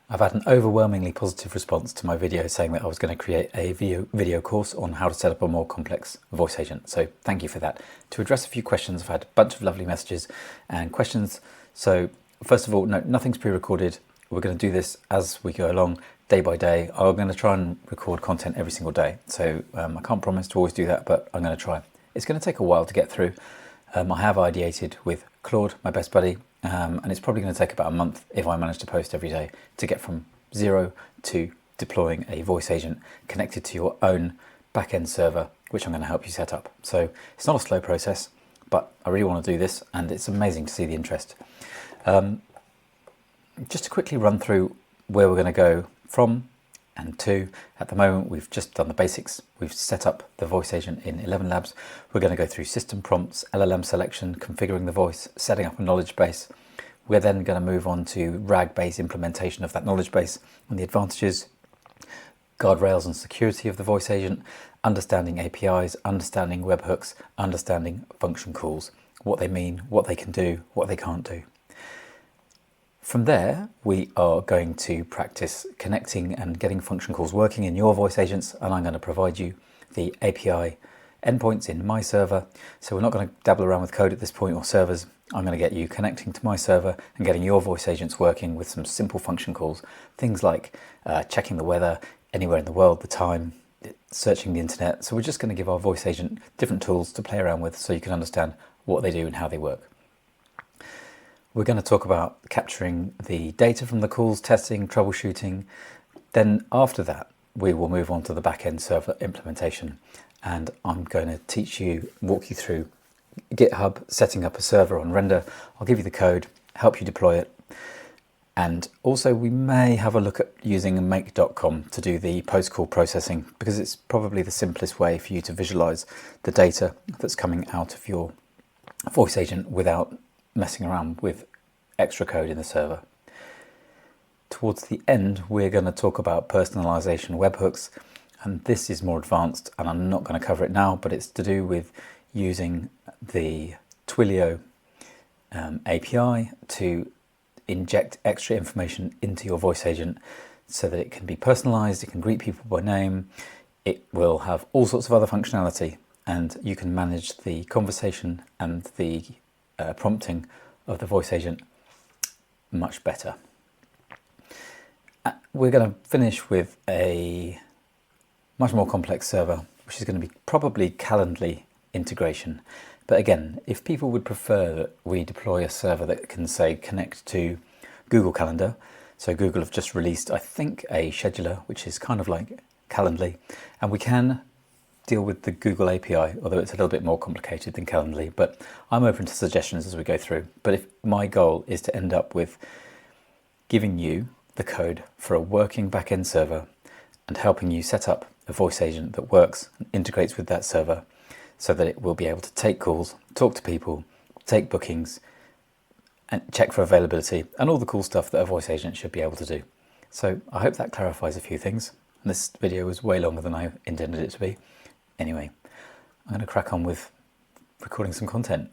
I've had an overwhelmingly positive response to my video saying that I was going to create a video course on how to set up a more complex voice agent. So thank you for that. To address a few questions, I've had a bunch of lovely messages and questions. So first of all, no, nothing's pre-recorded. We're going to do this as we go along, day by day. I'm going to try and record content every single day. So I can't promise to always do that, but I'm going to try. It's going to take a while to get through. I have ideated with Claude, my best buddy, and it's probably going to take about a month if I manage to post every day to get from zero to deploying a voice agent connected to your own backend server, which I'm going to help you set up. So it's not a slow process, but I really want to do this, and it's amazing to see the interest. Just to quickly run through where we're going to go from and to. At the moment, we've just done the basics. We've set up the voice agent in 11 Labs. We're going to go through system prompts, LLM selection, configuring the voice, setting up a knowledge base. We're then going to move on to RAG-based implementation of that knowledge base and the advantages, guardrails and security of the voice agent, understanding APIs, understanding webhooks, understanding function calls, what they mean, what they can do, what they can't do. From there, we are going to practice connecting and getting function calls working in your voice agents, and I'm going to provide you the API endpoints in my server. So we're not going to dabble around with code at this point or servers. I'm going to get you connecting to my server and getting your voice agents working with some simple function calls. Things like checking the weather anywhere in the world, the time, searching the internet. So we're just going to give our voice agent different tools to play around with so you can understand what they do and how they work. We're going to talk about capturing the data from the calls, testing, troubleshooting. Then after that, we will move on to the backend server implementation. And I'm going to teach you, walk you through GitHub, setting up a server on Render. I'll give you the code, help you deploy it. And also we may have a look at using make.com to do the post-call processing, because it's probably the simplest way for you to visualize the data that's coming out of your voice agent without messing around with extra code in the server. Towards the end, we're going to talk about personalization webhooks, and this is more advanced, and I'm not going to cover it now, but it's to do with using the Twilio API to inject extra information into your voice agent so that it can be personalized, it can greet people by name, it will have all sorts of other functionality, and you can manage the conversation and the prompting of the voice agent much better. We're going to finish with a much more complex server, which is going to be probably Calendly integration. But again, if people would prefer that we deploy a server that can, say, connect to Google Calendar, so Google have just released, I think, a scheduler, which is kind of like Calendly, and we can deal with the Google API, although it's a little bit more complicated than Calendly, but I'm open to suggestions as we go through. But if my goal is to end up with giving you the code for a working backend server and helping you set up a voice agent that works and integrates with that server so that it will be able to take calls, talk to people, take bookings, and check for availability and all the cool stuff that a voice agent should be able to do. So I hope that clarifies a few things. And this video was way longer than I intended it to be. Anyway, I'm going to crack on with recording some content.